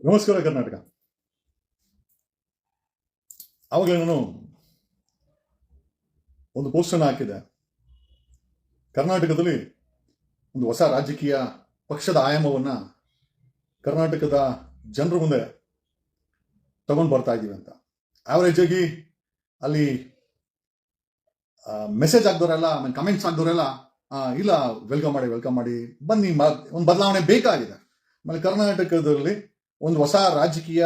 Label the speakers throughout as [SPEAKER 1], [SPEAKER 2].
[SPEAKER 1] ನಮಸ್ಕಾರ ಕರ್ನಾಟಕ. ಆವಾಗಲೇ ನಾನು ಒಂದು ಪೋಸ್ಟನ್ನು ಹಾಕಿದೆ. ಕರ್ನಾಟಕದಲ್ಲಿ ಒಂದು ಹೊಸ ರಾಜಕೀಯ ಪಕ್ಷದ ಆಯಾಮವನ್ನ ಕರ್ನಾಟಕದ ಜನರ ಮುಂದೆ ತಗೊಂಡು ಬರ್ತಾ ಇದ್ದೀವಿ ಅಂತ. ಆವರೇಜ್ ಆಗಿ ಅಲ್ಲಿ ಮೆಸೇಜ್ ಹಾಕಿದವರೆಲ್ಲ, ಆಮೇಲೆ ಕಮೆಂಟ್ಸ್ ಹಾಕಿದವರೆಲ್ಲ ಇಲ್ಲ ವೆಲ್ಕಮ್ ಮಾಡಿ ಬನ್ನಿ, ಒಂದು ಬದಲಾವಣೆ ಬೇಕಾಗಿದೆ. ಆಮೇಲೆ ಕರ್ನಾಟಕದಲ್ಲಿ ಒಂದು ಹೊಸ ರಾಜಕೀಯ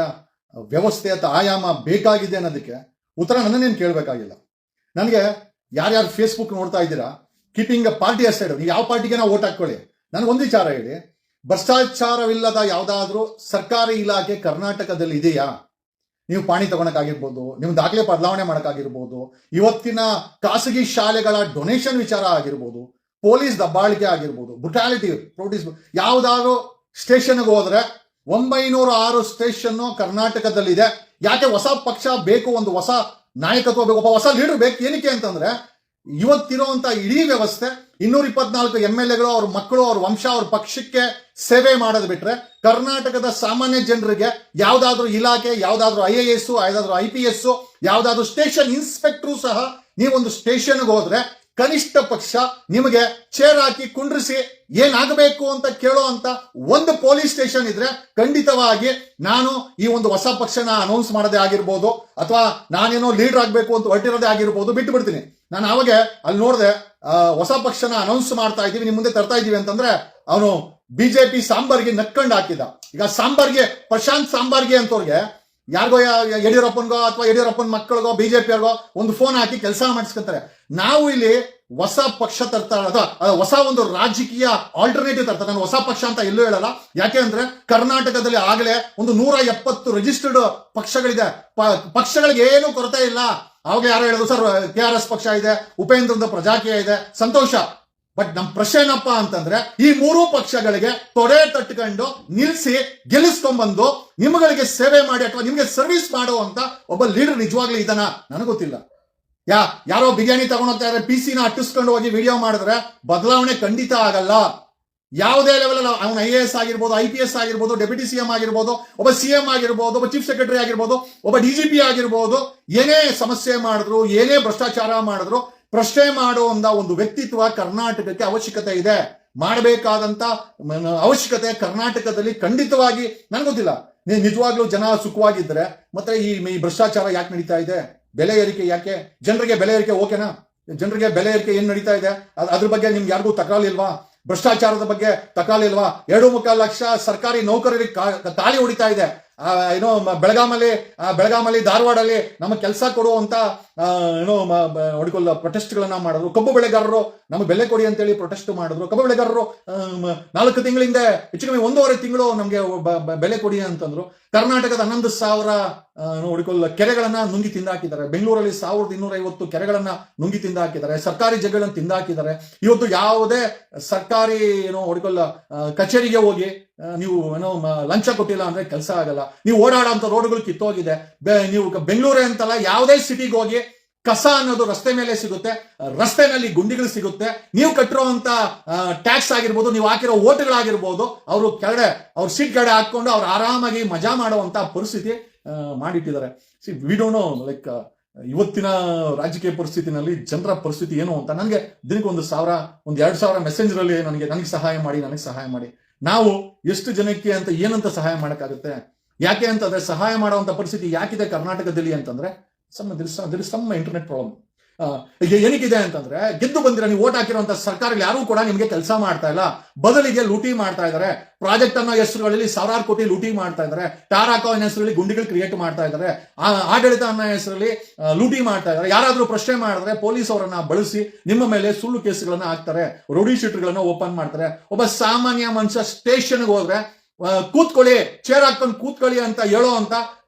[SPEAKER 1] ವ್ಯವಸ್ಥೆ ಅಥವಾ ಆಯಾಮ ಬೇಕಾಗಿದೆ ಅನ್ನೋದಕ್ಕೆ ಉತ್ತರ ನನ್ನೇನು ಕೇಳಬೇಕಾಗಿಲ್ಲ. ನನಗೆ ಯಾರ್ಯಾರು ಫೇಸ್ಬುಕ್ ನೋಡ್ತಾ ಇದ್ದೀರಾ, ಕೀಪಿಂಗ್ ಪಾರ್ಟಿ ಅಸೈಡ್, ನೀವು ಯಾವ ಪಾರ್ಟಿಗೆ ನಾವು ಓಟ್ ಹಾಕೊಳ್ಳಿ, ನನಗೊಂದು ವಿಚಾರ ಹೇಳಿ, ಭ್ರಷ್ಟಾಚಾರವಿಲ್ಲದ ಯಾವುದಾದ್ರೂ ಸರ್ಕಾರಿ ಇಲಾಖೆ ಕರ್ನಾಟಕದಲ್ಲಿ ಇದೆಯಾ? ನೀವು ಪಾಣಿ ತಗೊಳಕ್ಕಾಗಿರ್ಬೋದು, ನಿಮ್ಮ ದಾಖಲೆ ಬದಲಾವಣೆ ಮಾಡೋಕ್ಕಾಗಿರ್ಬೋದು, ಇವತ್ತಿನ ಖಾಸಗಿ ಶಾಲೆಗಳ ಡೊನೇಷನ್ ವಿಚಾರ ಆಗಿರ್ಬೋದು, ಪೊಲೀಸ್ ದಬ್ಬಾಳಿಕೆ ಆಗಿರ್ಬೋದು, ಬ್ರುಟಾಲಿಟಿ ಪ್ರೊಡ್ಯೂಸ್, ಯಾವುದಾದ್ರೂ ಸ್ಟೇಷನ್ಗೆ ಹೋದ್ರೆ 906 ಸ್ಟೇಷನ್ ಕರ್ನಾಟಕದಲ್ಲಿದೆ. ಯಾಕೆ ಹೊಸ ಪಕ್ಷ ಬೇಕು, ಒಂದು ಹೊಸ ನಾಯಕತ್ವ ಬೇಕು, ಒಬ್ಬ ಹೊಸ ಲೀಡರ್ ಬೇಕು. ಏನಕ್ಕೆ ಅಂತಂದ್ರೆ ಇವತ್ತಿರುವಂತ ಇಡೀ ವ್ಯವಸ್ಥೆ 224 MLAಗಳು, ಅವ್ರ ಮಕ್ಕಳು, ಅವ್ರ ವಂಶ, ಅವ್ರ ಪಕ್ಷಕ್ಕೆ ಸೇವೆ ಮಾಡೋದು ಬಿಟ್ರೆ ಕರ್ನಾಟಕದ ಸಾಮಾನ್ಯ ಜನರಿಗೆ ಯಾವ್ದಾದ್ರು ಇಲಾಖೆ, ಯಾವ್ದಾದ್ರು IAS, ಯಾವ್ದಾದ್ರು IPS, ಯಾವ್ದಾದ್ರು ಸ್ಟೇಷನ್ ಇನ್ಸ್ಪೆಕ್ಟರ್ ಸಹ ನೀವೊಂದು ಸ್ಟೇಷನ್ಗೆ ಹೋದ್ರೆ ಕನಿಷ್ಠ ಪಕ್ಷ ನಿಮಗೆ ಚೇರ್ ಹಾಕಿ ಕುಂಡ್ರಿಸಿ ಏನಾಗಬೇಕು ಅಂತ ಕೇಳೋ ಅಂತ ಒಂದು ಪೊಲೀಸ್ ಸ್ಟೇಷನ್ ಇದ್ರೆ ಖಂಡಿತವಾಗಿ ನಾನು ಈ ಒಂದು ಹೊಸ ಪಕ್ಷನ ಅನೌನ್ಸ್ ಮಾಡೋದೇ ಆಗಿರ್ಬೋದು, ಅಥವಾ ನಾನೇನೋ ಲೀಡರ್ ಆಗ್ಬೇಕು ಅಂತ ಹೊರಟಿರೋದೇ ಆಗಿರ್ಬೋದು, ಬಿಟ್ಟು ಬಿಡ್ತೀನಿ. ನಾನು ಅವಾಗ ಅಲ್ಲಿ ನೋಡಿದೆ ಹೊಸ ಪಕ್ಷನ ಅನೌನ್ಸ್ ಮಾಡ್ತಾ ಇದ್ದೀವಿ, ನಿಮ್ ಮುಂದೆ ತರ್ತಾ ಇದೀವಿ ಅಂತಂದ್ರೆ ಅವನು ಬಿಜೆಪಿ ಸಾಂಬಾರ್ಗೆ ನಕ್ಕೊಂಡು ಹಾಕಿದ. ಈಗ ಸಾಂಬಾರ್ಗೆ, ಪ್ರಶಾಂತ್ ಸಾಂಬಾರ್ಗೆ ಅಂತವ್ರಿಗೆ ಯಾರಿಗೋ ಯಡಿಯೂರಪ್ಪನ್ಗೋ ಅಥವಾ ಯಡಿಯೂರಪ್ಪನ ಮಕ್ಕಳಿಗೋ ಬಿಜೆಪಿಯರ್ಗೋ ಒಂದು ಫೋನ್ ಹಾಕಿ ಕೆಲಸ ಮಾಡಿಸ್ಕೊಂತಾರೆ. ನಾವು ಇಲ್ಲಿ ಹೊಸ ಪಕ್ಷ ತರ್ತಾ ಅಥವಾ ಹೊಸ ಒಂದು ರಾಜಕೀಯ ಆಲ್ಟರ್ನೇಟಿವ್ ತರ್ತಾರೆ. ನಾನು ಹೊಸ ಪಕ್ಷ ಅಂತ ಎಲ್ಲೂ ಹೇಳಲ್ಲ. ಯಾಕೆ ಅಂದ್ರೆ ಕರ್ನಾಟಕದಲ್ಲಿ ಆಗಲೇ ಒಂದು 170 ರಿಜಿಸ್ಟರ್ಡ್ ಪಕ್ಷಗಳಿದೆ. ಪಕ್ಷಗಳಿಗೆ ಏನು ಕೊರತೆ ಇಲ್ಲ. ಅವಾಗ ಯಾರು ಹೇಳಿದ್ರು, ಸರ್ KRS ಪಕ್ಷ ಇದೆ, ಉಪೇಂದ್ರದ ಪ್ರಜಾಕೀಯ ಇದೆ, ಸಂತೋಷ. ಬಟ್ ನಮ್ ಪ್ರಶ್ನೆ ಏನಪ್ಪಾ ಅಂತಂದ್ರೆ ಈ 3 ಪಕ್ಷಗಳಿಗೆ ತೊಡೆ ತಟ್ಕೊಂಡು ನಿಲ್ಸಿ ಗೆಲ್ಲಿಸ್ಕೊಂಡ್ಬಂದು ನಿಮ್ಗಳಿಗೆ ಸೇವೆ ಮಾಡಿ ಅಥವಾ ನಿಮ್ಗೆ ಸರ್ವಿಸ್ ಮಾಡುವಂತ ಒಬ್ಬ ಲೀಡರ್ ನಿಜವಾಗ್ಲೂ ಇದನ್ನ ನನಗೆ ಗೊತ್ತಿಲ್ಲ. ಯಾರೋ ಬಿರಿಯಾನಿ ತಗೊಂಡೋಗ್ತಾ ಇದ್ರೆ PC ನ ಅಟ್ಟಿಸ್ಕೊಂಡು ಹೋಗಿ ವಿಡಿಯೋ ಮಾಡಿದ್ರೆ ಬದಲಾವಣೆ ಖಂಡಿತ ಆಗಲ್ಲ. ಯಾವುದೇ ಲೆವೆಲ್ ಅವನ IAS ಆಗಿರ್ಬೋದು, IPS ಆಗಿರ್ಬೋದು, ಡೆಪ್ಯೂಟಿ CM ಆಗಿರ್ಬೋದು, ಒಬ್ಬ CM ಆಗಿರ್ಬೋದು, ಒಬ್ಬ ಚೀಫ್ ಸೆಕ್ರೆಟರಿ ಆಗಿರ್ಬೋದು, ಒಬ್ಬ DGP ಆಗಿರ್ಬೋದು, ಏನೇ ಸಮಸ್ಯೆ ಮಾಡಿದ್ರು, ಏನೇ ಭ್ರಷ್ಟಾಚಾರ ಮಾಡಿದ್ರು ಪ್ರಶ್ನೆ ಮಾಡುವಂತ ಒಂದು ವ್ಯಕ್ತಿತ್ವ ಕರ್ನಾಟಕಕ್ಕೆ ಅವಶ್ಯಕತೆ ಇದೆ. ಮಾಡಬೇಕಾದಂತ ಅವಶ್ಯಕತೆ ಕರ್ನಾಟಕದಲ್ಲಿ ಖಂಡಿತವಾಗಿ ನನಗೆ ಗೊತ್ತಿಲ್ಲ. ನಿಜವಾಗ್ಲೂ ಜನ ಸುಖವಾಗಿದ್ರೆ ಮತ್ತೆ ಈ ಭ್ರಷ್ಟಾಚಾರ ಯಾಕೆ ನಡೀತಾ ಇದೆ? ಬೆಲೆ ಏರಿಕೆ ಯಾಕೆ? ಜನರಿಗೆ ಬೆಲೆ ಏರಿಕೆ ಓಕೆನಾ? ಜನರಿಗೆ ಬೆಲೆ ಏರಿಕೆ ಏನ್ ನಡೀತಾ ಇದೆ ಅದ್ರ ಬಗ್ಗೆ ನಿಮ್ಗೆ ಯಾರಿಗೂ ತಕರಾಲಿಲ್ವಾ? ಭ್ರಷ್ಟಾಚಾರದ ಬಗ್ಗೆ ತಕರಾಲಿಲ್ವಾ? 2.25 ಲಕ್ಷ ಸರ್ಕಾರಿ ನೌಕರರಿಗೆ ತಾಳಿ ಹೊಡಿತಾ ಇದೆ. ಏನೋ ಬೆಳಗಾಮಲ್ಲಿ ಧಾರವಾಡಲ್ಲಿ ನಮ್ಮ ಕೆಲಸ ಕೊಡುವಂತ ಏನೋ ಹೊಡಿಕೊಳ್ಳ ಪ್ರೊಟೆಸ್ಟ್ಗಳನ್ನ ಮಾಡಿದ್ರು. ಕಬ್ಬು ಬೆಳೆಗಾರರು ನಮಗೆ ಬೆಲೆ ಕೊಡಿ ಅಂತೇಳಿ ಪ್ರೊಟೆಸ್ಟ್ ಮಾಡಿದ್ರು. ಕಬ್ಬು ಬೆಳೆಗಾರರು 4 ತಿಂಗಳಿಂದ ಹೆಚ್ಚು ಕಮ್ಮಿ 1.5 ತಿಂಗಳು ನಮಗೆ ಬೆಲೆ ಕೊಡಿ ಅಂತಂದ್ರು. ಕರ್ನಾಟಕದ 11,000 ಹೊಡಿಕೊಳ್ಳ ಕೆರೆಗಳನ್ನ ನುಂಗಿ ತಿಂದಾಕಿದ್ದಾರೆ. ಬೆಂಗಳೂರಲ್ಲಿ 1250 ಕೆರೆಗಳನ್ನ ನುಂಗಿ ತಿಂದಾಕಿದ್ದಾರೆ. ಸರ್ಕಾರಿ ಜಗಳನ್ನ ತಿಂದಾಕಿದ್ದಾರೆ. ಇವತ್ತು ಯಾವುದೇ ಸರ್ಕಾರಿ ಹೊಡಿಕೊಳ್ಳ ಕಚೇರಿಗೆ ಹೋಗಿ ನೀವು ಲಂಚ ಕೊಟ್ಟಿಲ್ಲ ಅಂದ್ರೆ ಕೆಲಸ ಆಗಲ್ಲ. ನೀವು ಓಡಾಡೋಂಥ ರೋಡ್ಗಳು ಕಿತ್ತೋಗಿದೆ. ನೀವು ಬೆಂಗಳೂರೇ ಅಂತಲ್ಲ, ಯಾವುದೇ ಸಿಟಿಗೆ ಹೋಗಿ ಕಸ ಅನ್ನೋದು ರಸ್ತೆ ಮೇಲೆ ಸಿಗುತ್ತೆ, ರಸ್ತೆನಲ್ಲಿ ಗುಂಡಿಗಳು ಸಿಗುತ್ತೆ. ನೀವು ಕಟ್ಟಿರುವಂತ ಟ್ಯಾಕ್ಸ್ ಆಗಿರ್ಬೋದು, ನೀವು ಹಾಕಿರೋ ಓಟ್ಗಳಾಗಿರ್ಬೋದು, ಅವರು ಕೆಳಗಡೆ ಅವ್ರ ಸೀಟ್ ಕೆಳಗಡೆ ಹಾಕೊಂಡು ಅವ್ರು ಆರಾಮಾಗಿ ಮಜಾ ಮಾಡುವಂತ ಪರಿಸ್ಥಿತಿ ಮಾಡಿಟ್ಟಿದ್ದಾರೆ. ವಿ ಡೋಂಟ್ ನೋ ಲೈಕ್ ಇವತ್ತಿನ ರಾಜಕೀಯ ಪರಿಸ್ಥಿತಿನಲ್ಲಿ ಜನರ ಪರಿಸ್ಥಿತಿ ಏನು ಅಂತ. ನನಗೆ ದಿನಕ್ಕೆ 1,000 2,000 ಮೆಸೇಂಜರ್ ಅಲ್ಲಿ ನನಗೆ ಸಹಾಯ ಮಾಡಿ ನಾವು ಎಷ್ಟು ಜನಕ್ಕೆ ಅಂತ ಏನಂತ ಸಹಾಯ ಮಾಡಕ್ಕಾಗುತ್ತೆ? ಯಾಕೆ ಅಂತಂದ್ರೆ ಸಹಾಯ ಮಾಡುವಂತ ಪರಿಸ್ಥಿತಿ ಯಾಕಿದೆ ಕರ್ನಾಟಕದಲ್ಲಿ ಅಂತಂದ್ರೆ ಸಮ್ ಇಂಟರ್ನೆಟ್ ಪ್ರಾಬ್ಲಮ್. ಏನಕ್ಕಿದೆ ಅಂತಂದ್ರೆ ಗೆದ್ದು ಬಂದಿರ ನೀವು ಓಟ್ ಹಾಕಿರುವಂತ ಸರ್ಕಾರಗಳು ಯಾರು ಕೂಡ ನಿಮ್ಗೆ ಕೆಲಸ ಮಾಡ್ತಾ ಇಲ್ಲ, ಬದಲಿಗೆ ಲೂಟಿ ಮಾಡ್ತಾ ಇದ್ದಾರೆ. ಪ್ರಾಜೆಕ್ಟ್ ಅನ್ನೋ ಹೆಸರುಗಳಲ್ಲಿ 1,000 ಕೋಟಿ ಲೂಟಿ ಮಾಡ್ತಾ ಇದ್ದಾರೆ. ಟಾರ್ ಹಾಕೋ ಅನ್ನೋ ಹೆಸರಲ್ಲಿ ಗುಂಡಿಗಳು ಕ್ರಿಯೇಟ್ ಮಾಡ್ತಾ ಇದ್ದಾರೆ. ಆಡಳಿತ ಅನ್ನೋ ಹೆಸರಲ್ಲಿ ಲೂಟಿ ಮಾಡ್ತಾ ಇದ್ದಾರೆ. ಯಾರಾದ್ರೂ ಪ್ರಶ್ನೆ ಮಾಡಿದ್ರೆ ಪೊಲೀಸ್ ಅವರನ್ನ ಬಳಸಿ ನಿಮ್ಮ ಮೇಲೆ ಸುಳ್ಳು ಕೇಸುಗಳನ್ನ ಹಾಕ್ತಾರೆ, ರೌಡಿ ಶೀಟರ್ಗಳನ್ನ ಓಪನ್ ಮಾಡ್ತಾರೆ. ಒಬ್ಬ ಸಾಮಾನ್ಯ ಮನುಷ್ಯ ಸ್ಟೇಷನ್ಗೆ ಹೋದ್ರೆ ಕೂತ್ಕೊಳ್ಳಿ, ಚೇರ್ ಹಾಕೊಂಡು ಕೂತ್ಕೊಳ್ಳಿ ಅಂತ ಹೇಳೋ ಅಂತ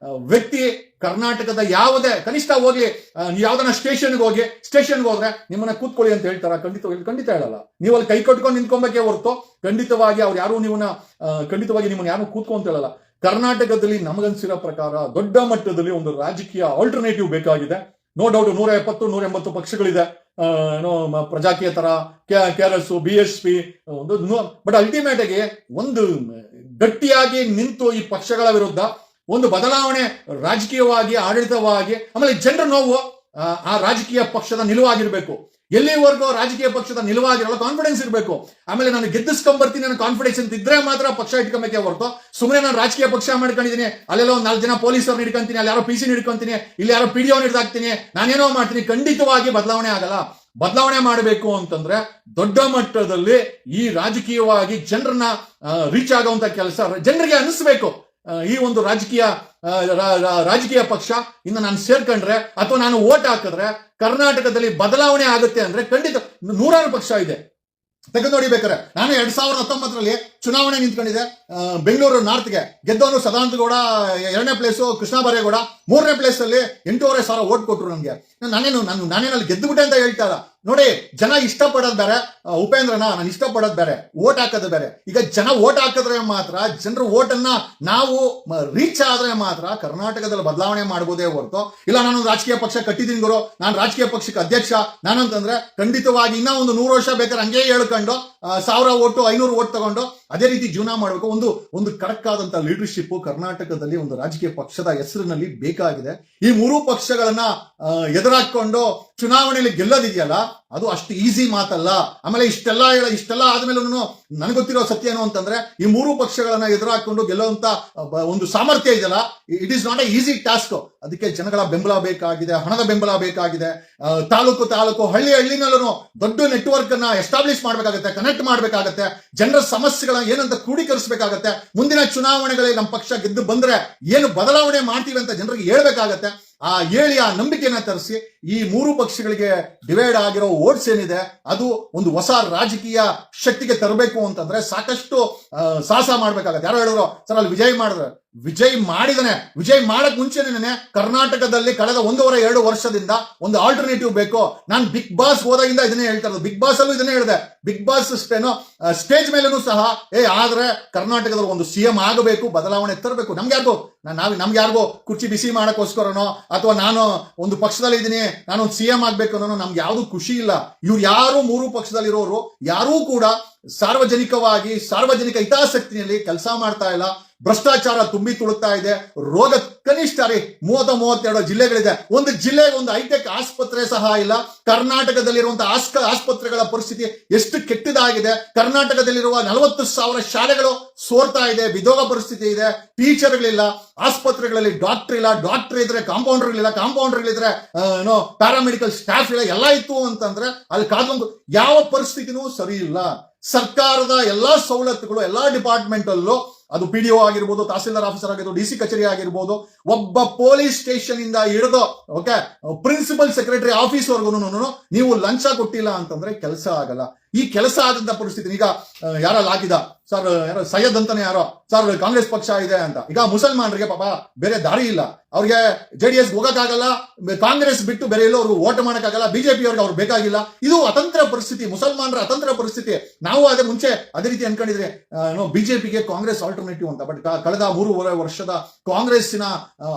[SPEAKER 1] ವ್ಯಕ್ತಿ ಕರ್ನಾಟಕದ ಯಾವುದೇ ಕನಿಷ್ಠ ಹೋಗ್ಲಿ, ಯಾವ್ದನ್ನ ಸ್ಟೇಷನ್ಗೆ ಹೋದ್ರೆ ನಿಮ್ಮನ್ನ ಕೂತ್ಕೊಳ್ಳಿ ಅಂತ ಹೇಳ್ತಾರ? ಖಂಡಿತ ಹೇಳಲ್ಲ. ನೀವು ಅಲ್ಲಿ ಕೈ ಕಟ್ಕೊಂಡು ನಿಂತ್ಕೊಬೇಕೇ ಹೊರತು ಖಂಡಿತವಾಗಿ ಅವ್ರು ಯಾರು ನಿಮ್ಮನ್ನ ಯಾರು ಕೂತ್ಕೊಂತ ಹೇಳಲ್ಲ. ಕರ್ನಾಟಕದಲ್ಲಿ ನಮಗನ್ಸಿರೋ ಪ್ರಕಾರ ದೊಡ್ಡ ಮಟ್ಟದಲ್ಲಿ ಒಂದು ರಾಜಕೀಯ ಆಲ್ಟರ್ನೇಟಿವ್ ಬೇಕಾಗಿದೆ. No doubt 170 ಪಕ್ಷಗಳಿದೆ. ಪ್ರಜಾಕೀಯ ತರ KRS BSP ಬಟ್ ಅಲ್ಟಿಮೇಟ್ ಆಗಿ ಒಂದು ಗಟ್ಟಿಯಾಗಿ ನಿಂತು ಈ ಪಕ್ಷಗಳ ವಿರುದ್ಧ ಒಂದು ಬದಲಾವಣೆ ರಾಜಕೀಯವಾಗಿ, ಆಡಳಿತವಾಗಿ, ಆಮೇಲೆ ಜನರ ನೋವು ಆ ರಾಜಕೀಯ ಪಕ್ಷದ ನಿಲುವಾಗಿರ್ಬೇಕು. ಎಲ್ಲಿವರೆಗೂ ರಾಜಕೀಯ ಪಕ್ಷದ ನಿಲುವಾಗಿರಲ್ಲ, ಕಾನ್ಫಿಡೆನ್ಸ್ ಇರಬೇಕು. ಆಮೇಲೆ ನಾನು ಗೆದ್ದಿಸ್ಕೊಂಡ್ಬರ್ತೀನಿ ಅನ್ನೋ ಕಾನ್ಫಿಡೆನ್ಸ್ ಅಂತ ಇದ್ರೆ ಮಾತ್ರ ಪಕ್ಷ ಇಟ್ಕೊಂಬೇಕೆ ಹೊರತು ಸುಮ್ಮನೆ ನಾನು ರಾಜಕೀಯ ಪಕ್ಷ ಮಾಡ್ಕೊಂಡಿದ್ದೀನಿ, ಅಲ್ಲೆಲ್ಲ ಒಂದು 4 ಜನ ಪೊಲೀಸರು ಹಿಡ್ಕೊಂತೀನಿ, ಅಲ್ಲಿ ಯಾರೋ PC ಹಿಡ್ಕೊಂತೀನಿ, ಇಲ್ಲಿ ಯಾರೋ PDO ಹಿಡ್ದಾಕ್ತೀನಿ, ನಾನೇನೋ ಮಾಡ್ತೀನಿ, ಖಂಡಿತವಾಗಿ ಬದಲಾವಣೆ ಆಗಲ್ಲ. ಬದಲಾವಣೆ ಮಾಡಬೇಕು ಅಂತಂದ್ರೆ ದೊಡ್ಡ ಮಟ್ಟದಲ್ಲಿ ಈ ರಾಜಕೀಯವಾಗಿ ಜನರನ್ನ ರೀಚ್ ಆಗುವಂತ ಕೆಲಸ ಜನರಿಗೆ ಅನಿಸ್ಬೇಕು. ಈ ಒಂದು ರಾಜಕೀಯ ಪಕ್ಷ ಇನ್ನು ನಾನು ಸೇರ್ಕೊಂಡ್ರೆ ಅಥವಾ ನಾನು ಓಟ್ ಹಾಕಿದ್ರೆ ಕರ್ನಾಟಕದಲ್ಲಿ ಬದಲಾವಣೆ ಆಗುತ್ತೆ ಅಂದ್ರೆ ಖಂಡಿತ. 100 ಪಕ್ಷ ಇದೆ, ತೆಗೆದು ನೋಡಿ ಬೇಕಾರೆ. ನಾನು 2019ರಲ್ಲಿ ಚುನಾವಣೆ ನಿಂತ್ಕೊಂಡಿದ್ದೆ ಬೆಂಗಳೂರು ನಾರ್ತ್ಗೆ. ಗೆದ್ದವನು ಸದಾನಂದ ಗೌಡ 2ನೇ ಪ್ಲೇಸು, ಕೃಷ್ಣ ಬರೇಗೌಡ 3ನೇ ಪ್ಲೇಸ್ ಅಲ್ಲಿ 8,500 ಓಟ್ ಕೊಟ್ರು ನಮ್ಗೆ. ನಾನೇನಲ್ಲಿ ಗೆದ್ದುಬಿಟ್ಟೆ ಅಂತ ಹೇಳ್ತಾರ ನೋಡಿ. ಜನ ಇಷ್ಟಪಡೋದು ಬೇರೆ, ಉಪೇಂದ್ರನ ನಾನು ಇಷ್ಟಪಡೋದು ಬೇರೆ, ಓಟ್ ಹಾಕೋದು ಬೇರೆ. ಈಗ ಜನ ಓಟ್ ಹಾಕಿದ್ರೆ ಮಾತ್ರ, ಜನರ ಓಟನ್ನ ನಾವು ರೀಚ್ ಆದ್ರೆ ಮಾತ್ರ ಕರ್ನಾಟಕದಲ್ಲಿ ಬದಲಾವಣೆ ಮಾಡಬಹುದೇ ಹೊರತು ಇಲ್ಲ ನಾನು ರಾಜಕೀಯ ಪಕ್ಷ ಕಟ್ಟಿದ್ದೀನಿ ಗುರು, ನಾನು ರಾಜಕೀಯ ಪಕ್ಷಕ್ಕೆ ಅಧ್ಯಕ್ಷ ನಾನಂತಂದ್ರೆ ಖಂಡಿತವಾಗಿ ಇನ್ನೂ ಒಂದು 100 ವರ್ಷ ಬೇಕಾದ್ರೆ ಹಂಗೆ ಹೇಳ್ಕೊಂಡು 1000 ಓಟು 500 ಓಟ್ ತಗೊಂಡು ಅದೇ ರೀತಿ ಜೀವನ ಮಾಡಬೇಕು. ಒಂದು ಖಡಕ್ ಆದಂತ ಲೀಡರ್ಶಿಪ್ ಕರ್ನಾಟಕದಲ್ಲಿ ಒಂದು ರಾಜಕೀಯ ಪಕ್ಷದ ಹೆಸರಿನಲ್ಲಿ ಬೇಕಾಗಿದೆ. ಈ 3 ಪಕ್ಷಗಳನ್ನ ಎದುರಾಕೊಂಡು ಚುನಾವಣೆಯಲ್ಲಿ ಗೆಲ್ಲೋದಿದೆಯಲ್ಲ, ಅದು ಅಷ್ಟು ಈಸಿ ಮಾತಲ್ಲ. ಆಮೇಲೆ ಇಷ್ಟೆಲ್ಲ ಆದ್ಮೇಲೂ ನನಗೆ ಗೊತ್ತಿರೋ ಸತ್ಯ ಏನು ಅಂತಂದ್ರೆ ಈ 3 ಪಕ್ಷಗಳನ್ನ ಎದುರಾಕೊಂಡು ಗೆಲ್ಲುವಂತ ಒಂದು ಸಾಮರ್ಥ್ಯ ಇದೆಯಲ್ಲ, it is not A easy task. ಅದಕ್ಕೆ ಜನಗಳ ಬೆಂಬಲ ಬೇಕಾಗಿದೆ, ಹಣದ ಬೆಂಬಲ ಬೇಕಾಗಿದೆ. ತಾಲೂಕು ಹಳ್ಳಿನಲ್ಲೂ ದೊಡ್ಡ ನೆಟ್ವರ್ಕ್ ಅನ್ನ ಎಸ್ಟಾಬ್ಲಿಷ್ ಮಾಡ್ಬೇಕಾಗತ್ತೆ, ಕನೆಕ್ಟ್ ಮಾಡ್ಬೇಕಾಗತ್ತೆ, ಜನರ ಸಮಸ್ಯೆಗಳನ್ನ ಏನಂತ ಕ್ರೋಢೀಕರಿಸಬೇಕಾಗತ್ತೆ. ಮುಂದಿನ ಚುನಾವಣೆಗಳಲ್ಲಿ ನಮ್ಮ ಪಕ್ಷ ಗೆದ್ದು ಬಂದ್ರೆ ಏನು ಬದಲಾವಣೆ ಮಾಡ್ತೀವಿ ಅಂತ ಜನರಿಗೆ ಹೇಳ್ಬೇಕಾಗತ್ತೆ. ಹೇಳಿ ಆ ನಂಬಿಕೆಯನ್ನ ತರಿಸಿ ಈ 3 ಪಕ್ಷಗಳಿಗೆ ಡಿವೈಡ್ ಆಗಿರೋ ಓಟ್ಸ್ ಏನಿದೆ ಅದು ಒಂದು ಹೊಸ ರಾಜಕೀಯ ಶಕ್ತಿಗೆ ತರಬೇಕು ಅಂತಂದ್ರೆ ಸಾಕಷ್ಟು ಸಾಹಸ ಮಾಡ್ಬೇಕಾಗತ್ತೆ. ಯಾರೋ ಹೇಳಿದ್ರು ಸರ್ ಅಲ್ಲಿ ವಿಜಯ್ ಮಾಡಕ್ ಮುಂಚೆನೇ ಕರ್ನಾಟಕದಲ್ಲಿ ಕಳೆದ 1.5-2 ವರ್ಷದಿಂದ ಒಂದು ಆಲ್ಟರ್ನೇಟಿವ್ ಬೇಕು. ನಾನು ಬಿಗ್ ಬಾಸ್ ಹೋದಾಗಿಂದ ಇದನ್ನೇ ಹೇಳ್ತಾ ಇರೋದು. ಬಿಗ್ ಬಾಸ್ ಅಲ್ಲೂ ಇದನ್ನೇ ಹೇಳಿದೆ. ಬಿಗ್ ಬಾಸ್ ಅಷ್ಟೇನೋ ಸ್ಟೇಜ್ ಮೇಲೂ ಸಹ ಆದ್ರೆ ಕರ್ನಾಟಕದಲ್ಲಿ ಒಂದು CM ಆಗಬೇಕು, ಬದಲಾವಣೆ ತರಬೇಕು. ನಮ್ಗೆ ಯಾರಿಗೋ ಕುರ್ಚಿ ಬಿಸಿ ಮಾಡಕ್ಕೋಸ್ಕರನೋ ಅಥವಾ ನಾನು ಒಂದು ಪಕ್ಷದಲ್ಲಿ ಇದ್ದೀನಿ ನಾನು ಒಂದು CM ಆಗ್ಬೇಕು ಅನ್ನೋ ನಮ್ಗೆ ಯಾವ್ದು ಖುಷಿ ಇಲ್ಲ. ಇವ್ರು ಯಾರು 3 ಪಕ್ಷದಲ್ಲಿರೋರು ಯಾರೂ ಕೂಡ ಸಾರ್ವಜನಿಕ ಹಿತಾಸಕ್ತಿಯಲ್ಲಿ ಕೆಲಸ ಮಾಡ್ತಾ ಇಲ್ಲ. ಭ್ರಷ್ಟಾಚಾರ ತುಂಬಿ ತುಳುಕ್ತಾ ಇದೆ. ರೋಗ ಕನಿಷ್ಠ 30-32 ಜಿಲ್ಲೆಗಳಿದೆ. ಒಂದು ಜಿಲ್ಲೆಗೆ ಒಂದು ಹೈಟೆಕ್ ಆಸ್ಪತ್ರೆ ಸಹ ಇಲ್ಲ. ಕರ್ನಾಟಕದಲ್ಲಿರುವಂತಹ ಆಸ್ಪತ್ರೆಗಳ ಪರಿಸ್ಥಿತಿ ಎಷ್ಟು ಕೆಟ್ಟದಾಗಿದೆ. ಕರ್ನಾಟಕದಲ್ಲಿರುವ 40,000 ಶಾಲೆಗಳು ಸೋರ್ತಾ ಇದೆ, ಬಿದೋಗ ಪರಿಸ್ಥಿತಿ ಇದೆ. ಟೀಚರ್ಗಳಿಲ್ಲ, ಆಸ್ಪತ್ರೆಗಳಲ್ಲಿ ಡಾಕ್ಟರ್ ಇಲ್ಲ, ಡಾಕ್ಟರ್ ಇದ್ರೆ ಕಾಂಪೌಂಡರ್ಗಳಿದ್ರೆ ಪ್ಯಾರಾಮೆಡಿಕಲ್ ಸ್ಟಾಫ್ ಇಲ್ಲ. ಎಲ್ಲ ಇತ್ತು ಅಂತಂದ್ರೆ ಅಲ್ಲಿ ಕಾದ್ಕೊಂಡು ಯಾವ ಪರಿಸ್ಥಿತಿನೂ ಸರಿ ಇಲ್ಲ. ಸರ್ಕಾರದ ಎಲ್ಲಾ ಸವಲತ್ತುಗಳು ಎಲ್ಲಾ ಡಿಪಾರ್ಟ್ಮೆಂಟ್ ಅಲ್ಲೂ, ಅದು PDO ಆಗಿರ್ಬೋದು, ತಹಸೀಲ್ದಾರ್ ಆಫೀಸರ್ ಆಗಿರ್ಬೋದು, DC ಕಚೇರಿ ಆಗಿರ್ಬೋದು, ಒಬ್ಬ ಪೊಲೀಸ್ ಸ್ಟೇಷನ್ ಇಂದ ಹಿಡಿದು ಪ್ರಿನ್ಸಿಪಲ್ ಸೆಕ್ರೆಟರಿ ಆಫೀಸ್ ವರ್ಗು ನೀವು ಲಂಚ ಕೊಟ್ಟಿಲ್ಲ ಅಂತಂದ್ರೆ ಕೆಲಸ ಆಗಲ್ಲ. ಈ ಕೆಲಸ ಆದಂತ ಪರಿಸ್ಥಿತಿ ಈಗ ಯಾರಲ್ಲಿ ಹಾಕಿದ ಸರ್, ಯಾರೋ ಸೈಯದ್ ಅಂತಾನೆ ಯಾರೋ ಸರ್ ಕಾಂಗ್ರೆಸ್ ಪಕ್ಷ ಇದೆ ಅಂತ. ಈಗ ಮುಸಲ್ಮಾನರಿಗೆ ಪಾಪ ಬೇರೆ ದಾರಿ ಇಲ್ಲ, ಅವ್ರಿಗೆ JDS ಹೋಗಕ್ಕಾಗಲ್ಲ, ಕಾಂಗ್ರೆಸ್ ಬಿಟ್ಟು ಬೇರೆ ಎಲ್ಲೋ ಅವ್ರಿಗೆ ವೋಟ್ ಮಾಡಕ್ಕಾಗಲ್ಲ, BJP ಅವ್ರಿಗೆ ಅವ್ರು ಬೇಕಾಗಿಲ್ಲ. ಇದು ಅತಂತ್ರ ಪರಿಸ್ಥಿತಿ, ಮುಸಲ್ಮಾನರ ಅತಂತ್ರ ಪರಿಸ್ಥಿತಿ. ನಾವು ಅದೇ ರೀತಿ ಅನ್ಕೊಂಡಿದ್ರೆ BJPಗೆ ಕಾಂಗ್ರೆಸ್ ಆಲ್ಟರ್ನೇಟಿವ್ ಅಂತ. ಬಟ್ ಕಳೆದ 3.5 ವರ್ಷದ ಕಾಂಗ್ರೆಸ್ಸಿನ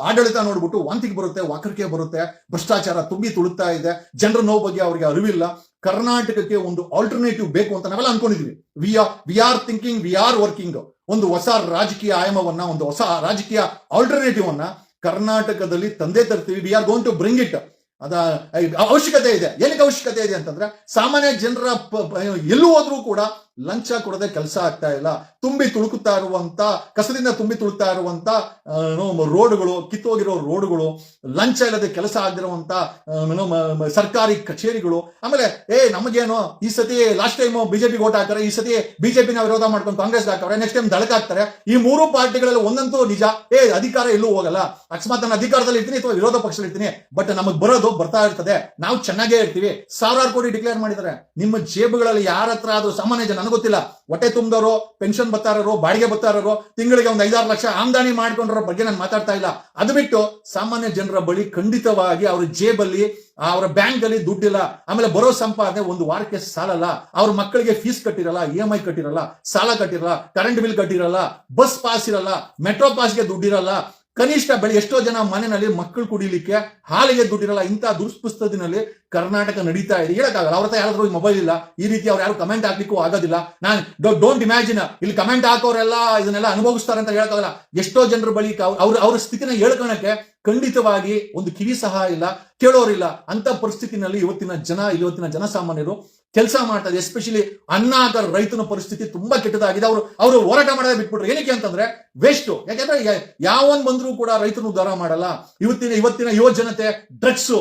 [SPEAKER 1] ಆಡಳಿತ ನೋಡ್ಬಿಟ್ಟು ವಾಂತಿಗೆ ಬರುತ್ತೆ, ವಾಕರಿಕೆ ಬರುತ್ತೆ, ಭ್ರಷ್ಟಾಚಾರ ತುಂಬಿ ತುಳುಕ್ತಾ ಇದೆ. ಜನರ ನೋವು ಬಗ್ಗೆ ಅವ್ರಿಗೆ ಅರಿವಿಲ್ಲ. ಕರ್ನಾಟಕಕ್ಕೆ ಒಂದು ಆಲ್ಟರ್ನೇಟಿವ್ ಬೇಕು ಅಂತ ನಾವೆಲ್ಲ ಅನ್ಕೊಂಡಿದ್ವಿ. We are thinking, we are working. ಒಂದು ಹೊಸ ರಾಜಕೀಯ ಆಯಾಮವನ್ನ, ಒಂದು ಹೊಸ ರಾಜಕೀಯ ಆಲ್ಟರ್ನೇಟಿವ್ ಅನ್ನ ಕರ್ನಾಟಕದಲ್ಲಿ ತಂದೆ ತರ್ತೀವಿ. We are going to bring it. ಅವಶ್ಯಕತೆ ಇದೆ. ಏನಕ್ಕೆ ಅವಶ್ಯಕತೆ ಇದೆ ಅಂತಂದ್ರೆ ಸಾಮಾನ್ಯ ಜನರ ಎಲ್ಲೂ ಹೋದ್ರೂ ಕೂಡ ಲಂಚ ಕೊಡದೆ ಕೆಲಸ ಆಗ್ತಾ ಇಲ್ಲ. ಕಸದಿಂದ ತುಂಬಿ ತುಳುಕ್ತಾ ಇರುವಂತ ರೋಡ್ಗಳು, ಕಿತ್ತೋಗಿರೋ ರೋಡ್ಗಳು, ಲಂಚ ಇಲ್ಲದೆ ಕೆಲಸ ಆಗದಿರುವಂತ ಸರ್ಕಾರಿ ಕಚೇರಿಗಳು. ಆಮೇಲೆ ನಮಗೇನು ಈ ಸತಿ ಲಾಸ್ಟ್ ಟೈಮ್ BJP ಓಟ್ ಹಾಕ್ತಾರೆ, ಈ ಸತಿ BJP ನ ವಿರೋಧ ಮಾಡ್ಕೊಂಡು ಕಾಂಗ್ರೆಸ್ ಹಾಕ್ತಾರೆ, ನೆಕ್ಸ್ಟ್ ಟೈಮ್ ದಳಕ ಹಾಕ್ತಾರೆ. ಈ 3 ಪಾರ್ಟಿಗಳಲ್ಲಿ ಒಂದಂತೂ ನಿಜ, ಅಧಿಕಾರ ಎಲ್ಲೂ ಹೋಗಲ್ಲ. ಅಕಸ್ಮಾತ್ ನಾನು ಅಧಿಕಾರದಲ್ಲಿ ಇರ್ತೀನಿ ಅಥವಾ ವಿರೋಧ ಪಕ್ಷದಲ್ಲಿ ಇರ್ತೀನಿ, ಬಟ್ ನಮಗ್ ಬರ್ತಾ ಇರ್ತದೆ, ನಾವು ಚೆನ್ನಾಗೇ ಇರ್ತೀವಿ. 1000 ಕೋಟಿ ಡಿಕ್ಲೇರ್ ಮಾಡಿದ್ದಾರೆ. ನಿಮ್ಮ ಜೇಬುಗಳಲ್ಲಿ ಯಾರ ಹತ್ರ ಆದ್ರೂ ಸಾಮಾನ್ಯ ಜನ, ನನಗೆ ಗೊತ್ತಿಲ್ಲ, ಹೊಟ್ಟೆ ತುಂಬಿದವರು, ಪೆನ್ಷನ್ ಬರ್ತಾರೋ, ಬಾಡಿಗೆ ಬರ್ತಾರೋ, ತಿಂಗಳಿಗೆ ಒಂದು 5-6 ಲಕ್ಷ ಆಮದಾನಿ ಮಾಡ್ಕೊಂಡ್ರ ಬಗ್ಗೆ ನಾನು ಮಾತಾಡ್ತಾ ಇಲ್ಲ. ಅದು ಬಿಟ್ಟು ಸಾಮಾನ್ಯ ಜನರ ಬಳಿ ಖಂಡಿತವಾಗಿ ಅವ್ರ ಜೇಬಲ್ಲಿ, ಅವರ ಬ್ಯಾಂಕ್ ಅಲ್ಲಿ ದುಡ್ಡಿಲ್ಲ. ಆಮೇಲೆ ಬರೋ ಸಂಪಾದನೆ ಒಂದು ವಾರಕ್ಕೆ ಸಾಲಲ್ಲ. ಅವ್ರ ಮಕ್ಕಳಿಗೆ ಫೀಸ್ ಕಟ್ಟಿರಲ್ಲ, EMI ಕಟ್ಟಿರಲ್ಲ, ಸಾಲ ಕಟ್ಟಿರಲ್ಲ, ಕರೆಂಟ್ ಬಿಲ್ ಕಟ್ಟಿರಲ್ಲ, ಬಸ್ ಪಾಸ್ ಇರಲ್ಲ, ಮೆಟ್ರೋ ಪಾಸ್ಗೆ ದುಡ್ಡಿರಲ್ಲ. ಕನಿಷ್ಠ ಎಷ್ಟೋ ಜನ ಮನೆಯಲ್ಲಿ ಮಕ್ಕಳು ಕುಡಿಲಿಕ್ಕೆ ಹಾಲಿಗೆ ದುಡ್ಡಿರಲ್ಲ. ಇಂಥ ದುರ್ಪಸ್ಥಿತಿನಲ್ಲಿ ಕರ್ನಾಟಕ ನಡೀತಾ ಇದೆ. ಹೇಳಕ್ಕಾಗಲ್ಲ, ಅವ್ರ ಹತ್ರ ಯಾರಾದ್ರೂ ಮೊಬೈಲ್ ಇಲ್ಲ, ಈ ರೀತಿ ಅವ್ರು ಯಾರು ಕಮೆಂಟ್ ಹಾಕ್ಲಿಕ್ಕೂ ಆಗೋದಿಲ್ಲ. ನಾನು ಡೋಂಟ್ ಇಮ್ಯಾಜಿನ್ ಇಲ್ಲಿ ಕಮೆಂಟ್ ಹಾಕೋರೆಲ್ಲ ಇದನ್ನೆಲ್ಲ ಅನುಭವಿಸ್ತಾರೆ ಅಂತ ಹೇಳಕ್ಕಾಗಲ್ಲ. ಎಷ್ಟೋ ಜನರ ಬಳಿ ಅವ್ರ ಸ್ಥಿತಿನ ಹೇಳ್ಕೊಳಕ್ಕೆ ಖಂಡಿತವಾಗಿ ಒಂದು ಕಿವಿ ಸಹ ಇಲ್ಲ, ಕೇಳೋರಿಲ್ಲ. ಅಂತ ಪರಿಸ್ಥಿತಿನಲ್ಲಿ ಇವತ್ತಿನ ಜನಸಾಮಾನ್ಯರು ಕೆಲಸ ಮಾಡ್ತಾರೆ. ಎಸ್ಪೆಷಲಿ ಅನ್ನ ಹಾಕೋ ರೈತನ ಪರಿಸ್ಥಿತಿ ತುಂಬಾ ಕೆಟ್ಟದಾಗಿದೆ. ಅವರು ಹೋರಾಟ ಮಾಡೋದೇ ಬಿಟ್ಬಿಟ್ರು. ಏನಕ್ಕೆ ಅಂತಂದ್ರೆ ವೇಸ್ಟ್. ಯಾಕಂದ್ರೆ ಯಾವನ್ ಬಂದ್ರು ಕೂಡ ರೈತನ ಉದ್ಧಾರ ಮಾಡಲ್ಲ. ಇವತ್ತಿನ ಯುವ ಜನತೆ ಡ್ರಗ್ಸ್,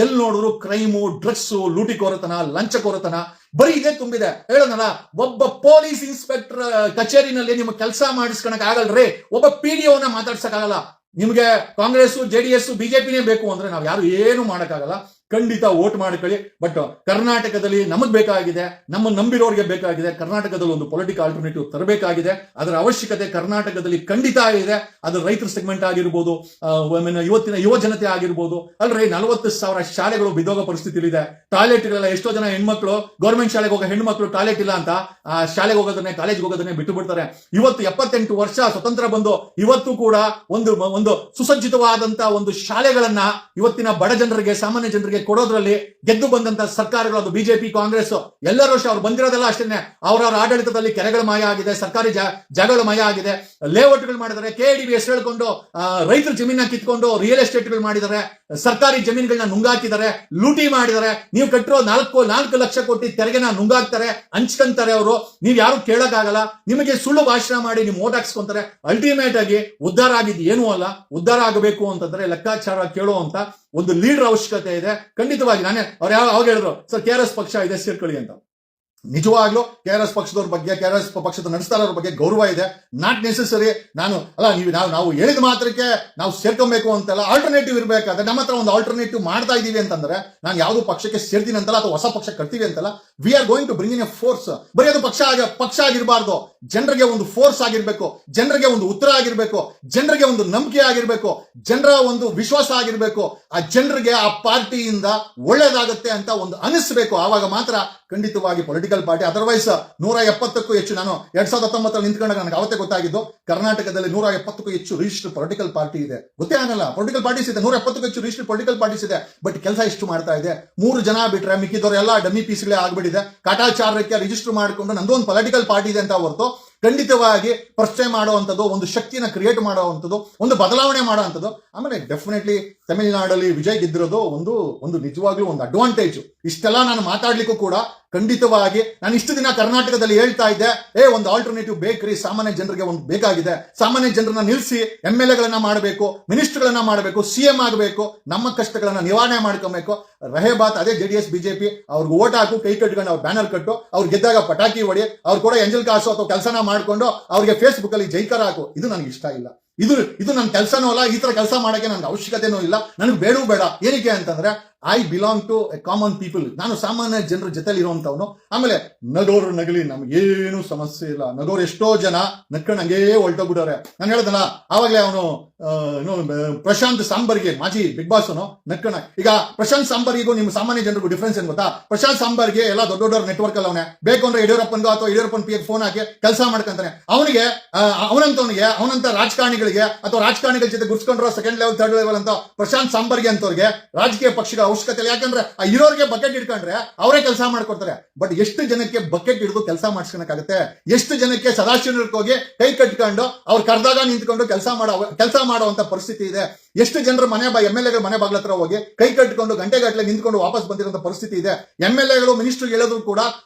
[SPEAKER 1] ಎಲ್ಲಿ ನೋಡಿದ್ರು ಕ್ರೈಮು, ಡ್ರಗ್ಸ್, ಲೂಟಿಕೋರತನ, ಲಂಚಕೋರತನ, ಬರೀ ಇದೇ ತುಂಬಿದೆ. ಹೇಳೋದಲ್ಲ, ಒಬ್ಬ ಪೊಲೀಸ್ ಇನ್ಸ್ಪೆಕ್ಟರ್ ಕಚೇರಿನಲ್ಲಿ ನಿಮ್ಗೆ ಕೆಲಸ ಮಾಡಿಸ್ಕೊಳಕ್ ಆಗಲ್ರಿ, ಒಬ್ಬ PDOನ ಮಾತಾಡ್ಸಕ್ ಆಗಲ್ಲ. ನಿಮ್ಗೆ ಕಾಂಗ್ರೆಸ್, JDS, BJPನೇ ಬೇಕು ಅಂದ್ರೆ ನಾವು ಯಾರು ಏನು ಮಾಡಕ್ಕಾಗಲ್ಲ. ಖಂಡಿತ ವೋಟ್ ಮಾಡ್ಕೊಳ್ಳಿ. ಬಟ್ ಕರ್ನಾಟಕದಲ್ಲಿ ನಮಗ್ ಬೇಕಾಗಿದೆ, ನಮ್ಮ ನಂಬಿರೋರಿಗೆ ಬೇಕಾಗಿದೆ, ಕರ್ನಾಟಕದಲ್ಲಿ ಒಂದು ಪೊಲಿಟಿಕಲ್ ಆಲ್ಟರ್ನೇಟಿವ್ ತರಬೇಕಾಗಿದೆ. ಅದರ ಅವಶ್ಯಕತೆ ಕರ್ನಾಟಕದಲ್ಲಿ ಖಂಡಿತ ಇದೆ. ಅದು ರೈತರ ಸೆಗ್ಮೆಂಟ್ ಆಗಿರ್ಬೋದು, ಇವತ್ತಿನ ಯುವ ಜನತೆ ಆಗಿರ್ಬೋದು. ಅಲ್ರಿ 40,000 ಶಾಲೆಗಳು ಬಿದ್ದೋಗೋ ಪರಿಸ್ಥಿತಿ ಇದೆ. ಟಾಯ್ಲೆಟ್ಗಳೆಲ್ಲ ಎಷ್ಟೋ ಜನ ಹೆಣ್ಮಕ್ಳು ಗೌರ್ಮೆಂಟ್ ಶಾಲೆಗೆ ಹೋಗೋ ಹೆಣ್ಮಕ್ಳು ಟಾಯ್ಲೆಟ್ ಇಲ್ಲ ಅಂತ ಶಾಲೆಗೆ ಹೋಗೋದನ್ನೇ, ಕಾಲೇಜ್ಗೆ ಹೋಗೋದನ್ನೇ ಬಿಟ್ಟು ಬಿಡ್ತಾರೆ. ಇವತ್ತು 78 ವರ್ಷ ಸ್ವತಂತ್ರ ಬಂದು ಇವತ್ತು ಕೂಡ ಒಂದು ಸುಸಜ್ಜಿತವಾದಂತ ಒಂದು ಶಾಲೆಗಳನ್ನ ಇವತ್ತಿನ ಬಡ ಜನರಿಗೆ, ಸಾಮಾನ್ಯ ಜನರಿಗೆ ಕೊಡೋದ್ರಲ್ಲಿ ಗೆದ್ದು ಬಂದಂತ ಸರ್ಕಾರಗಳು, ಅದು ಬಿಜೆಪಿ, ಕಾಂಗ್ರೆಸ್, ಎಲ್ಲರೂ ಅಷ್ಟೇ. ಅವ್ರು ಬಂದಿರೋದೆಲ್ಲ ಅಷ್ಟೇನೆ. ಅವರ ಆಡಳಿತದಲ್ಲಿ ಕೆರೆಗಳ ಮಯ ಆಗಿದೆ, ಸರ್ಕಾರಿ ಜಾಗಗಳ ಮಯ ಆಗಿದೆ, ಲೇಔಟ್ಗಳು ಮಾಡಿದ್ದಾರೆ, KDB ಹೆಸರು ಹೇಳ್ಕೊಂಡು ರೈತರ ಜಮೀನ ಕಿತ್ಕೊಂಡು ರಿಯಲ್ ಎಸ್ಟೇಟ್ಗಳು ಮಾಡಿದ್ದಾರೆ, ಸರ್ಕಾರಿ ಜಮೀನುಗಳನ್ನ ನುಂಗಾಕಿದ್ದಾರೆ, ಲೂಟಿ ಮಾಡಿದ್ದಾರೆ. ನೀವು ಕಟ್ಟಿರೋ 4 ಲಕ್ಷ ಕೋಟಿ ತೆರಿಗೆನ ನುಂಗಾಕ್ತಾರೆ, ಹಂಚ್ಕೊಂತಾರೆ ಅವರು. ನೀವ್ ಯಾರು ಕೇಳಕ್ಕಾಗಲ್ಲ. ನಿಮಗೆ ಸುಳ್ಳು ಭಾಷಣ ಮಾಡಿ ನಿಮ್ ಓಟ್ ಹಾಕ್ಸ್ಕೊಂತಾರೆ. ಅಲ್ಟಿಮೇಟ್ ಆಗಿ ಉದ್ಧಾರ ಆಗಿದ್ದು ಏನೂ ಅಲ್ಲ. ಉದ್ಧಾರ ಆಗಬೇಕು ಅಂತಂದ್ರೆ ಲೆಕ್ಕಾಚಾರ ಕೇಳುವಂತ ಒಂದು ಲೀಡರ್ ಅವಶ್ಯಕತೆ ಇದೆ. ಖಂಡಿತವಾಗಿ ಅವ್ರು ಯಾವಾಗ ಹೇಳಿದ್ರು ಸರ್ KRS ಪಕ್ಷ ಇದೆ ಸೇರ್ಕೊಳ್ಳಿ ಅಂತ. ನಿಜವಾಗ್ಲೂ KRS ಪಕ್ಷದವ್ರ ಬಗ್ಗೆ, KRS ಪಕ್ಷದ ನಡೆಸ್ತಾರ ಬಗ್ಗೆ ಗೌರವ ಇದೆ. Not necessary. ನಾವು ಹೇಳಿದ ಮಾತ್ರಕ್ಕೆ ನಾವು ಸೇರ್ಕೊಬೇಕು ಅಂತಲ್ಲ. ಆಲ್ಟರ್ನೇಟಿವ್ ಇರಬೇಕಾದ್ರೆ ನಮ್ಮ ಹತ್ರ ಒಂದು ಆಲ್ಟರ್ನೇಟಿವ್ ಮಾಡ್ತಾ ಇದೀವಿ ಅಂತಂದ್ರೆ, ನಾನು ಯಾವ್ದು ಪಕ್ಷಕ್ಕೆ ಸೇರ್ತೀನಿ ಅಂತಲ್ಲ, ಅಥವಾ ಹೊಸ ಪಕ್ಷ ಕಟ್ತೀವಿ ಅಂತಲ್ಲ. We are going to bring in a force. ಬರೀ ಅದು ಪಕ್ಷ ಆಗಿರಬಾರ್ದು. ಜನರಿಗೆ ಒಂದು ಫೋರ್ಸ್ ಆಗಿರ್ಬೇಕು, ಜನರಿಗೆ ಒಂದು ಉತ್ತರ ಆಗಿರ್ಬೇಕು, ಜನರಿಗೆ ಒಂದು ನಂಬಿಕೆ ಆಗಿರ್ಬೇಕು, ಜನರ ಒಂದು ವಿಶ್ವಾಸ ಆಗಿರ್ಬೇಕು. ಆ ಜನರಿಗೆ ಆ ಪಾರ್ಟಿಯಿಂದ ಒಳ್ಳೇದಾಗತ್ತೆ ಅಂತ ಒಂದು ಅನಿಸ್ಬೇಕು. ಆವಾಗ ಮಾತ್ರ ಖಂಡಿತವಾಗಿ ಪೊಲಿಟಿಕಲ್ ಪಾರ್ಟಿ. ಅದರ್ವೈಸ್ 170ಕ್ಕೂ ಹೆಚ್ಚು, ನಾನು 2019 ನಿಂತ್ಕೊಂಡಾಗ ನನಗೆ ಅವತ್ತೇ ಗೊತ್ತಾಗಿದ್ದು, ಕರ್ನಾಟಕದಲ್ಲಿ 170ಕ್ಕೂ ಹೆಚ್ಚು ರಿಜಿಸ್ಟರ್ಡ್ ಪೊಲಿಟಿಕಲ್ ಪಾರ್ಟಿ ಇದೆ. ಗೊತ್ತೇ ಆಗಲ್ಲ. ಪೊಲಿಟಿಕಲ್ ಪಾರ್ಟೀಸ್ ಇದೆ, 170ಕ್ಕೂ ಹೆಚ್ಚು ರಿಜಿಸ್ಟರ್ಡ್ ಪೊಲಿಟಿಕಲ್ ಪಾರ್ಟೀಸ್ ಇದೆ. ಬಟ್ ಕೆಲಸ ಎಷ್ಟು ಮಾಡ್ತಾ ಇದೆ? 3 ಜನ ಬಿಟ್ರೆ ಮಿಕ್ಕಿದವರೆಲ್ಲ ಡಮ್ಮಿ ಪೀಸ್ಗಳೇ ಆಗ್ಬಿಟ್ಟಿದೆ. ಕಾಟಾಚಾರಕ್ಕೆ ರಿಜಿಸ್ಟರ್ ಮಾಡಿಕೊಂಡು ನಂದೊಂದು ಪೊಲಿಟಿಕಲ್ ಪಾರ್ಟಿ ಇದೆ ಅಂತ ಹೊರತು ಖಂಡಿತವಾಗಿ ಪರಿಚಯ ಮಾಡುವಂಥದ್ದು, ಒಂದು ಶಕ್ತಿನ ಕ್ರಿಯೇಟ್ ಮಾಡುವಂಥದ್ದು, ಒಂದು ಬದಲಾವಣೆ ಮಾಡುವಂಥದ್ದು. ಆಮೇಲೆ ಡೆಫಿನೆಟ್ಲಿ ತಮಿಳುನಾಡಲ್ಲಿ ವಿಜಯ್ ಗೆದ್ದಿರೋದು ಒಂದು ನಿಜವಾಗ್ಲೂ ಒಂದು ಅಡ್ವಾಂಟೇಜ್. ಇಷ್ಟೆಲ್ಲ ನಾನು ಮಾತಾಡ್ಲಿಕ್ಕೂ ಕೂಡ ಖಂಡಿತವಾಗಿ ನಾನು ಇಷ್ಟು ದಿನ ಕರ್ನಾಟಕದಲ್ಲಿ ಹೇಳ್ತಾ ಇದ್ದೆ, ಒಂದು ಆಲ್ಟರ್ನೇಟಿವ್ ಬೇಕ್ರಿ, ಸಾಮಾನ್ಯ ಜನರಿಗೆ ಒಂದು ಬೇಕಾಗಿದೆ. ಸಾಮಾನ್ಯ ಜನರನ್ನ ನಿಲ್ಲಿಸಿ MLAಗಳನ್ನ ಮಾಡಬೇಕು, ಮಿನಿಸ್ಟರ್ಗಳನ್ನ ಮಾಡಬೇಕು, CM ಆಗಬೇಕು, ನಮ್ಮ ಕಷ್ಟಗಳನ್ನ ನಿವಾರಣೆ ಮಾಡ್ಕೊಬೇಕು. ರಹೇಬಾತ್ ಅದೇ JDS BJP ಅವ್ರಿಗೆ ಓಟ್ ಹಾಕು, ಕೈ ಕಟ್ಕೊಂಡು ಅವ್ರ ಬ್ಯಾನರ್ ಕಟ್ಟು, ಅವ್ರು ಗೆದ್ದಾಗ ಪಟಾಕಿ ಹೊಡಿ, ಅವ್ರು ಕೂಡ ಎಂಜಲ್ ಕಾಸು ಅಥವಾ ಕೆಲಸನ ಮಾಡ್ಕೊಂಡು ಅವ್ರಿಗೆ ಫೇಸ್ಬುಕ್ ಅಲ್ಲಿ ಜೈಕಾರ ಹಾಕು. ಇದು ನನಗೆ ಇಷ್ಟ ಇಲ್ಲ. ಇದು ನನ್ನ ಕೆಲಸನೂ ಅಲ್ಲ. ಈ ತರ ಕೆಲಸ ಮಾಡಕ್ಕೆ ನನಗೆ ಅವಶ್ಯಕತೆನೂ ಇಲ್ಲ. ನನಗೆ ಬೇಡವೂ ಬೇಡ. ಏನಕ್ಕೆ ಅಂತಂದ್ರೆ I belong to a common people. ನಾನು ಸಾಮಾನ್ಯ ಜನರ ಜೊತೆಲಿ ಇರುವಂತವನು. ಆಮೇಲೆ ನಗೋರು ನಗಲಿ, ನಮಗೇನು ಸಮಸ್ಯೆ ಇಲ್ಲ. ನಗೋರು ಎಷ್ಟೋ ಜನ ನಕ್ಕೊಂಡು ಹಂಗೇ ಹೊಲ್ಟೋಗ್ಬಿಡೋರೆ. ನಾನು ಹೇಳ್ದಲ್ಲ ಆವಾಗಲೇ ಅವನು ಪ್ರಶಾಂತ್ ಸಾಂಬರ್ಗೆ, ಮಾಜಿ ಬಿಗ್ ಬಾಸ್ ನಕ್ಕಣ. ಈಗ ಪ್ರಶಾಂತ್ ಸಾಂಬರ್ಗಿಗೂ ನಿಮ್ಮ ಸಾಮಾನ್ಯ ಜನರಿಗೂ ಡಿಫ್ರೆನ್ಸ್ ಏನ್ ಗೊತ್ತಾ? ಪ್ರಶಾಂತ್ ಸಾಂಬರ್ಗೆ ಎಲ್ಲ ದೊಡ್ಡ ನೆಟ್ವರ್ಕ್ ಅಲ್ಲ. ಅವನೇ ಬೇಕು ಅಂದ್ರೆ ಯಡಿಯೂರಪ್ಪನ್ಗೋ ಅಥವಾ ಯಡಿಯೂರಪ್ಪನ PA ಫೋನ್ ಹಾಕಿ ಕೆಲಸ ಮಾಡ್ಕೊಂತಾನೆ. ಅವನಂತ ರಾಜಕಾರಣಿಗಳಿಗೆ ಅಥವಾ ರಾಜಕಾರಣಿಗಳ ಜೊತೆ ಗುರ್ಸ್ಕೊಂಡ್ರೋ ಸೆಕೆಂಡ್ ಲೆವೆಲ್, ಥರ್ಡ್ ಲೆವೆಲ್ ಅಂತ ಪ್ರಶಾಂತ್ ಸಾಂಬರ್ಗೆ ಅಂತವ್ರಿಗೆ ರಾಜಕೀಯ ಪಕ್ಷಗಳ ಅವಶ್ಯಕತೆ ಇಲ್ಲ. ಯಾಕಂದ್ರೆ ಆ ಇರೋರಿಗೆ ಬಕೆಟ್ ಇಟ್ಕೊಂಡ್ರೆ ಅವರೇ ಕೆಲಸ ಮಾಡ್ಕೊಡ್ತಾರೆ. ಬಟ್ ಎಷ್ಟು ಜನಕ್ಕೆ ಬಕೆಟ್ ಹಿಡಿದು ಕೆಲಸ ಮಾಡಿಸ್ಕೊಳಕ್ಕಾಗತ್ತೆ? ಎಷ್ಟು ಜನಕ್ಕೆ ಸದಾಶಿವಕ್ಕೆ ಹೋಗಿ ಕೈ ಕಟ್ಕೊಂಡು ಅವ್ರು ಕರ್ದಾಗ ನಿಂತ್ಕೊಂಡು ಕೆಲಸ ಮಾಡುವಂತ ಪರಿಸ್ಥಿತಿ ಇದೆ? ಎಷ್ಟು ಜನರು MLAಗಳು ಮನೆ ಬಾಗ್ಲ ಹತ್ರ ಹೋಗಿ ಕೈ ಕಟ್ಕೊಂಡು ಗಂಟೆಗಟ್ಟಲೆ ನಿಂತ್ಕೊಂಡು ವಾಪಸ್ ಬಂದಿರುವಂತ ಪರಿಸ್ಥಿತಿ ಇದೆ. MLAಗಳು ಮಿನಿಸ್ಟರ್ ಹೇಳಿದ್ರು ಕೂಡ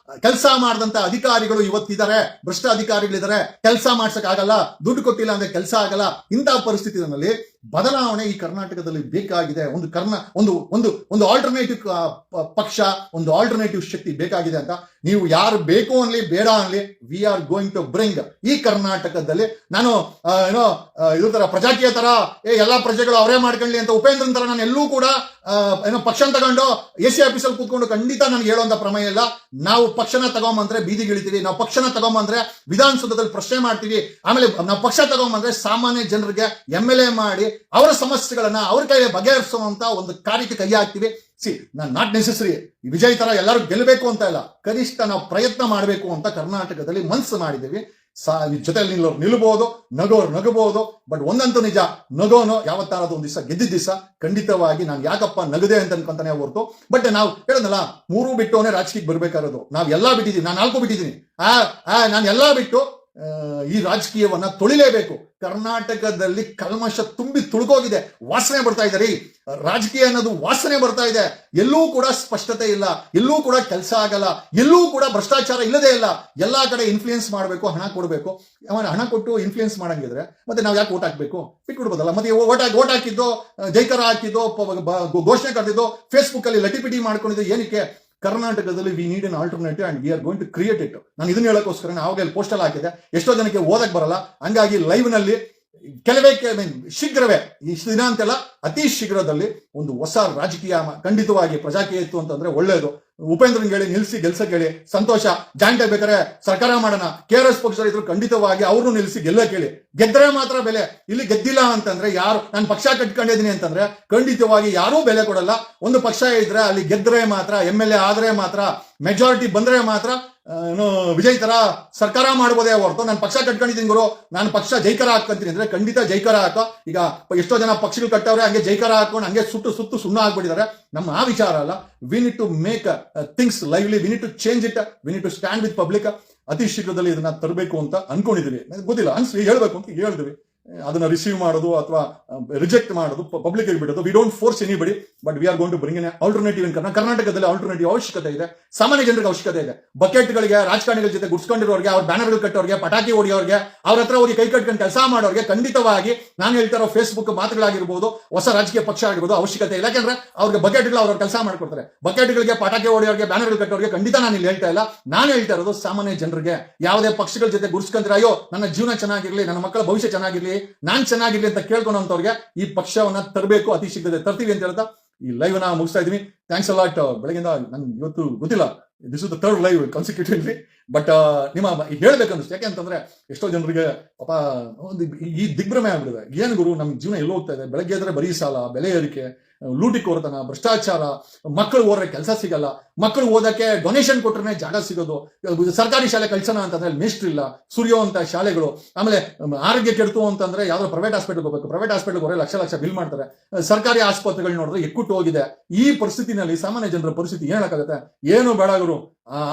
[SPEAKER 1] ಕೆಲಸ ಮಾಡಿದಂತ ಅಧಿಕಾರಿಗಳು ಇವತ್ತಿದ್ದಾರೆ, ಭ್ರಷ್ಟ ಅಧಿಕಾರಿಗಳಿದ್ದಾರೆ. ಕೆಲಸ ಮಾಡ್ಸಕ್ ಆಗಲ್ಲ, ದುಡ್ಡು ಕೊಟ್ಟಿಲ್ಲ ಅಂದ್ರೆ ಕೆಲಸ ಆಗಲ್ಲ. ಇಂತಹ ಪರಿಸ್ಥಿತಿನಲ್ಲಿ ಬದಲಾವಣೆ ಈ ಕರ್ನಾಟಕದಲ್ಲಿ ಬೇಕಾಗಿದೆ. ಒಂದು ಆಲ್ಟರ್ನೇಟಿವ್ ಪಕ್ಷ, ಒಂದು ಆಲ್ಟರ್ನೇಟಿವ್ ಶಕ್ತಿ ಬೇಕಾಗಿದೆ ಅಂತ ನೀವು ಯಾರು ಬೇಕು ಅನ್ಲಿ ಬೇಡ ಅನ್ಲಿ, we are going to bring ಈ ಕರ್ನಾಟಕದಲ್ಲಿ. ನಾನು ಇದ್ರ ತರ ಪ್ರಜಾಕೀಯ ತರ ಎಲ್ಲಾ ಪ್ರಜೆಗಳು ಅವರೇ ಮಾಡ್ಕೊಳ್ಳಿ ಅಂತ ಉಪೇಂದ್ರನ್ ತರ ನಾನು ಎಲ್ಲೂ ಕೂಡ ಪಕ್ಷ ತಗೊಂಡು AC ಆಫೀಸಲ್ಲಿ ಕೂತ್ಕೊಂಡು ಖಂಡಿತ ನನಗೆ ಹೇಳುವಂತ ಪ್ರಮೇಯ ಇಲ್ಲ. ನಾವು ಪಕ್ಷನ ತಗೊಂಬಂದ್ರೆ ಬೀದಿಗಿಳಿತೀವಿ, ನಾವು ಪಕ್ಷನ ತಗೊಂಬಂದ್ರೆ ವಿಧಾನಸೌಧದಲ್ಲಿ ಪ್ರಶ್ನೆ ಮಾಡ್ತೀವಿ. ಆಮೇಲೆ ನಾವು ಪಕ್ಷ ತಗೊಂಬಂದ್ರೆ ಸಾಮಾನ್ಯ ಜನರಿಗೆ MLA ಮಾಡಿ ಅವರ ಸಮಸ್ಯೆಗಳನ್ನ ಅವ್ರ ಕೈಗೆ ಬಗೆಹರಿಸುವಂತ ಒಂದು ಕಾರ್ಯಕ್ಕೆ ಕೈ ಹಾಕ್ತಿವಿ. ನಾಟ್ ನೆಸೆಸರಿ ವಿಜಯ್ ತರ ಎಲ್ಲರೂ ಗೆಲ್ಲಬೇಕು ಅಂತ ಇಲ್ಲ, ಕನಿಷ್ಠ ನಾವು ಪ್ರಯತ್ನ ಮಾಡಬೇಕು ಅಂತ ಕರ್ನಾಟಕದಲ್ಲಿ ಮನಸ್ಸು ಮಾಡಿದ್ದೀವಿ. ಜೊತೆಲಿ ನಿಲ್ಲಬಹುದು, ನಗೋರು ನಗಬಹುದು. ಬಟ್ ಒಂದಂತೂ ನಿಜ, ನಗೋನು ಯಾವತ್ತಾರದು ಒಂದ್ ದಿವಸ ಗೆದ್ದಿದ್ದ ದಿವಸ ಖಂಡಿತವಾಗಿ ನಾನು ಯಾಕಪ್ಪ ನಗದೆ ಅಂತ ಅನ್ಕೊಂತಾನೆ ಹೊರತು. ಬಟ್ ನಾವು ಹೇಳೋದಲ್ಲ, 3 ಬಿಟ್ಟವನೇ ರಾಜಕೀಯಕ್ಕೆ ಬರ್ಬೇಕಾರೋದು. ನಾವ್ ಎಲ್ಲಾ ಬಿಟ್ಟಿದೀನಿ, ನಾನು 4 ಬಿಟ್ಟಿದ್ದೀನಿ. ನಾನು ಎಲ್ಲಾ ಬಿಟ್ಟು ಈ ರಾಜಕೀಯವನ್ನ ತೊಳಿಲೇಬೇಕು. ಕರ್ನಾಟಕದಲ್ಲಿ ಕಲ್ಮಶ ತುಂಬಿ ತುಳುಕೋಗಿದೆ, ವಾಸನೆ ಬರ್ತಾ ಇದೆ ರೀ. ರಾಜಕೀಯ ಅನ್ನೋದು ವಾಸನೆ ಬರ್ತಾ ಇದೆ. ಎಲ್ಲೂ ಕೂಡ ಸ್ಪಷ್ಟತೆ ಇಲ್ಲ, ಎಲ್ಲೂ ಕೂಡ ಕೆಲಸ ಆಗಲ್ಲ, ಎಲ್ಲೂ ಕೂಡ ಭ್ರಷ್ಟಾಚಾರ ಇಲ್ಲದೆ ಇಲ್ಲ. ಎಲ್ಲಾ ಕಡೆ ಇನ್ಫ್ಲೂಯೆನ್ಸ್ ಮಾಡಬೇಕು, ಹಣ ಕೊಡಬೇಕು. ಹಣ ಕೊಟ್ಟು ಇನ್ಫ್ಲೂಯೆನ್ಸ್ ಮಾಡಂಗಿದ್ರೆ ಮತ್ತೆ ನಾವು ಯಾಕೆ ಓಟ್ ಹಾಕ್ಬೇಕು? ಬಿಟ್ಬಿಡ್ಬೋದಲ್ಲ. ಮತ್ತೆ ಓಟ್ ಹಾಕಿದ್ದೋ, ಜೈಕಾರ ಹಾಕಿದ್ದೋ, ಘೋಷಣೆ ಕರೆದಿದ್ದೋ, ಫೇಸ್ಬುಕ್ ಅಲ್ಲಿ ಲಟಿಪಿಟಿ ಮಾಡ್ಕೊಂಡಿದ್ದು ಏನಕ್ಕೆ? ಕರ್ನಾಟಕದಲ್ಲಿ we need an alternative and we are going to create it. ನಾನು ಇದನ್ನ ಹೇಳೋಕ್ಕೋಸ್ಕರ ಅವಾಗ ಪೋಸ್ಟಲ್ ಹಾಕಿದೆ. ಎಷ್ಟೋ ಜನಕ್ಕೆ ಓದಕ್ ಬರಲ್ಲ, ಹಂಗಾಗಿ ಲೈವ್ ನಲ್ಲಿ ಶೀಘ್ರವೇ, ಇಷ್ಟು ದಿನ ಅಂತೆಲ್ಲ, ಅತಿ ಶೀಘ್ರದಲ್ಲಿ ಒಂದು ಹೊಸ ರಾಜಕೀಯ ಖಂಡಿತವಾಗಿ ಪ್ರಜಾಕೀಯ ಇತ್ತು ಅಂತಂದ್ರೆ ಒಳ್ಳೇದು. ಉಪೇಂದ್ರನ್ ಹೇಳಿ ನಿಲ್ಸಿ ಗೆಲ್ಸಕ್ ಹೇಳಿ, ಸಂತೋಷ. ಜಾಯಿಂಟ್ ಬೇಕಾರೆ ಸರ್ಕಾರ ಮಾಡೋಣ. KRS ಪಕ್ಷದ ಇದ್ರು ಖಂಡಿತವಾಗಿ ಅವ್ರನ್ನು ನಿಲ್ಸಿ ಗೆಲ್ಲಕ್ ಹೇಳಿ. ಗೆದ್ರೆ ಮಾತ್ರ ಬೆಲೆ. ಇಲ್ಲಿ ಗೆದ್ದಿಲ್ಲ ಅಂತಂದ್ರೆ, ಯಾರು ನಾನು ಪಕ್ಷ ಕಟ್ಕೊಂಡಿದ್ದೀನಿ ಅಂತಂದ್ರೆ ಖಂಡಿತವಾಗಿ ಯಾರೂ ಬೆಲೆ ಕೊಡಲ್ಲ. ಒಂದು ಪಕ್ಷ ಇದ್ರೆ ಅಲ್ಲಿ ಗೆದ್ರೆ ಮಾತ್ರ, MLA ಆದ್ರೆ ಮಾತ್ರ, ಮೆಜಾರಿಟಿ ಬಂದ್ರೆ ಮಾತ್ರ ವಿಜಯ್ ತರ ಸರ್ಕಾರ ಮಾಡ್ಬೋದೇ ಹೊರತು ನಾನು ಪಕ್ಷ ಕಟ್ಕೊಂಡಿದ್ದೀನಿ ಗುರು, ನಾನು ಪಕ್ಷ ಜೈಕಾರ ಹಾಕಂತೀನಿ ಅಂದ್ರೆ ಖಂಡಿತ ಜೈಕಾರ ಹಾಕೋ. ಈಗ ಎಷ್ಟೋ ಜನ ಪಕ್ಷಗಳು ಕಟ್ಟವ್ರೆ, ಹಂಗೆ ಜೈಕಾರ ಹಾಕೊಂಡು ಹಂಗೆ ಸುತ್ತು ಸುಣ್ಣ ಆಗ್ಬಿಟ್ಟಿದ್ದಾರೆ. ನಮ್ಮ ಆ ವಿಚಾರ ಅಲ್ಲ. We need to make things lively, we need to change it, we need to stand with public. ಅತಿ ಶೀಘ್ರದಲ್ಲಿ ಇದನ್ನ ತರಬೇಕು ಅಂತ ಅನ್ಕೊಂಡಿದೀವಿ. ಗೊತ್ತಿಲ್ಲ, ಅನ್ಸ್ಲಿ ಹೇಳ್ಬೇಕು ಅಂತ ಹೇಳಿದ್ವಿ. ಅದನ್ನ ರಿಸೀವ್ ಮಾಡೋದು ಅಥವಾ ರಿಜೆಕ್ಟ್ ಮಾಡೋದು ಪಬ್ಲಿಕ್ ಬಿಡೋದು. We don't force anybody, but we are going to bring in alternative in ಕರ್ನಾಟಕದಲ್ಲಿ. ಆಲ್ಟರ್ನೇಟಿವ್ ಅವಶ್ಯಕತೆ ಇದೆ, ಸಾಮಾನ್ಯ ಜನರಿಗೆ ಅವಶ್ಯಕತೆ ಇದೆ. ಬಕೆಟ್ಗಳಿಗೆ, ರಾಜಕಾರಣಿಗಳ ಜೊತೆ ಗುಡ್ಸ್ಕೊಂಡಿರೋರಿಗೆ, ಅವ್ರ ಬ್ಯಾನರ್ಗಳು ಕಟ್ಟೋರಿಗೆ, ಪಟಾಕಿ ಹೊಡಿಯೋರಿಗೆ, ಅವ್ರ ಹತ್ರ ಹೋಗಿ ಕೈ ಕಟ್ಕೊಂಡು ಕೆಲಸ ಮಾಡೋರಿಗೆ ಖಂಡಿತವಾಗಿ ನಾನು ಹೇಳ್ತಾ ಇರೋ ಫೇಸ್ಬುಕ್ ಮಾತುಗಳಾಗಿರ್ಬೋದು, ಹೊಸ ರಾಜಕೀಯ ಪಕ್ಷ ಆಗಿರ್ಬೋದು ಅವಶ್ಯಕತೆ ಇಲ್ಲ. ಯಾಕಂದ್ರೆ ಅವ್ರಿಗೆ ಬಕೆಟ್ಗಳು ಅವ್ರ ಕೆಲಸ ಮಾಡ್ಕೊಡ್ತಾರೆ. ಬಕೆಟ್ಗಳಿಗೆ, ಪಟಾಕಿ ಹೊಡಿಯೋರಿಗೆ, ಬ್ಯಾನರ್ಗಳು ಕಟ್ಟೋರಿಗೆ ಖಂಡಿತ ನಾನು ಇಲ್ಲಿ ಹೇಳ್ತಾ ಇಲ್ಲ. ನಾನು ಹೇಳ್ತಾ ಇರೋದು ಸಾಮಾನ್ಯ ಜನರಿಗೆ. ಯಾವುದೇ ಪಕ್ಷಗಳ ಜೊತೆ ಗುಡ್ಸ್ಕೊಂಡ್ರೆ ಅಯ್ಯೋ ನನ್ನ ಜೀವನ ಚೆನ್ನಾಗಿರ್ಲಿ, ನನ್ನ ಮಕ್ಕಳ ಭವಿಷ್ಯ ಚೆನ್ನಾಗಿರ್ಲಿ, ನಾನ್ ಚೆನ್ನಾಗಿರ್ಲಿ ಅಂತ ಕೇಳ್ಕೊಂಡಂತವ್ರಿಗೆ ಈ ಪಕ್ಷವನ್ನ ತರಬೇಕು. ಅತಿ ಶೀಘ್ರದಲ್ಲಿ ತರ್ತೀವಿ ಅಂತ ಹೇಳ್ತಾ ಈ ಲೈವ್ ನ ಮುಗಿಸ್ತಾ ಇದೀವಿ. Thanks a lot. ಬೆಳಗಿಂದ ನನ್ಗೆ ಇವತ್ತು ಗೊತ್ತಿಲ್ಲ, this is the 3rd live consecutively. But ನಿಮ್ಮ ಹೇಳ್ಬೇಕನ್ನಿಸ್ತು. ಯಾಕೆ ಅಂತಂದ್ರೆ ಎಷ್ಟೋ ಜನರಿಗೆ ಪಾಪ ಒಂದು ಈ ದಿಗ್ಭ್ರಮೆ ಆಗ್ಬಿಡಿದೆ. ಏನು ಗುರು, ನಮ್ ಜೀವನ ಎಲ್ಲೋ ಹೋಗ್ತಾ ಇದೆ. ಬೆಳಗ್ಗೆ ಎದ್ರೆ ಬರೀ ಸಾಲ, ಬೆಲೆ ಏರಿಕೆ, ಲೂಟಿ ಕೋರತನ, ಭ್ರಷ್ಟಾಚಾರ, ಮಕ್ಕಳು ಓದ್ರೆ ಕೆಲಸ ಸಿಗಲ್ಲ, ಮಕ್ಕಳು ಓದಕ್ಕೆ ಡೊನೇಷನ್ ಕೊಟ್ರೆ ಜಾಗ ಸಿಗೋದು, ಸರ್ಕಾರಿ ಶಾಲೆ ಕಳ್ಸೋಣ ಅಂತಂದ್ರೆ ಮೇಷ್ಟ್ರಿಲ್ಲ, ಸುರಿಯುವಂತ ಶಾಲೆಗಳು, ಆಮೇಲೆ ಆರೋಗ್ಯ ಕೆಡ್ತು ಅಂತಂದ್ರೆ ಯಾವ್ದೋ ಪ್ರೈವೇಟ್ ಹಾಸ್ಪಿಟಲ್ ಹೋಗ್ಬೇಕು, ಪ್ರೈವೇಟ್ ಹಾಸ್ಪಿಟಲ್ ಹೋದ್ರೆ ಲಕ್ಷ ಬಿಲ್ ಮಾಡ್ತಾರೆ. ಸರ್ಕಾರಿ ಆಸ್ಪತ್ರೆಗಳು ನೋಡಿದ್ರೆ ಎಕ್ಕುಟ್ಟು ಹೋಗಿದೆ. ಈ ಪರಿಸ್ಥಿತಿನಲ್ಲಿ ಸಾಮಾನ್ಯ ಜನರ ಪರಿಸ್ಥಿತಿ ಹೇಳಕ್ಕಾಗತ್ತೆ? ಏನು ಬೇಡಾಗರು.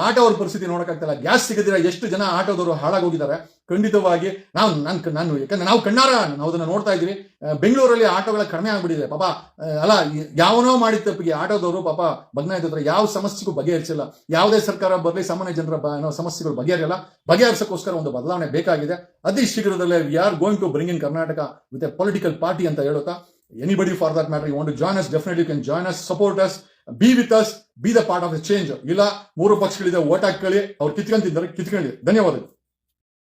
[SPEAKER 1] ಆಟೋವ್ರ ಪರಿಸ್ಥಿತಿ ನೋಡಕ್ಕಾಗ್ತಿಲ್ಲ. ಗ್ಯಾಸ್ ಸಿಗದಿರ ಎಷ್ಟು ಜನ ಆಟೋದವರು ಹಾಳಾಗೋಗಿದ್ದಾರೆ. ಖಂಡಿತವಾಗಿ ನಾನು ಯಾಕಂದ್ರೆ ನಾವು ಕಣ್ಣಾರ ನಾವು ಅದನ್ನ ನೋಡ್ತಾ ಇದೀವಿ. ಬೆಂಗಳೂರಲ್ಲಿ ಆಟೋಗಳ ಕಡಿಮೆ ಆಗ್ಬಿಟ್ಟಿದೆ. ಪಾಪ ಅಲ್ಲ, ಯಾವನೋ ಮಾಡಿದ ತಪ್ಪಿಗೆ ಆಟೋದವರು ಪಾಪ ಬಗ್ನಾಯ್ತಿದ್ರೆ ಯಾವ ಸಮಸ್ಯೆಗೂ ಬಗೆಹರಿಸಿಲ್ಲ. ಯಾವುದೇ ಸರ್ಕಾರ ಬರಲಿ ಸಾಮಾನ್ಯ ಜನರ ಸಮಸ್ಯೆಗಳು ಬಗೆಹರಿಯಲ್ಲ. ಬಗೆಹರಿಸಕ್ಕೋಸ್ಕರ ಒಂದು ಬದಲಾವಣೆ ಬೇಕಾಗಿದೆ. ಅತಿ ಶೀಘ್ರದಲ್ಲೇ we are going to bring in Karnataka with a political party ಅಂತ ಹೇಳುತ್ತಾ, anybody for that matter you want to join us, definitely you can join us, support us, be with us, be the part of the change. ಇಲ್ಲ 3 ಪಕ್ಷಗಳಿದೆ, vote ಹಾಕೊಳ್ಳಿ, ಅವ್ರು ಕಿತ್ಕೊಂತಿದ್ದಾರೆ, ಕಿತ್ಕೊಳ್ಳಿ. ಧನ್ಯವಾದಗಳು.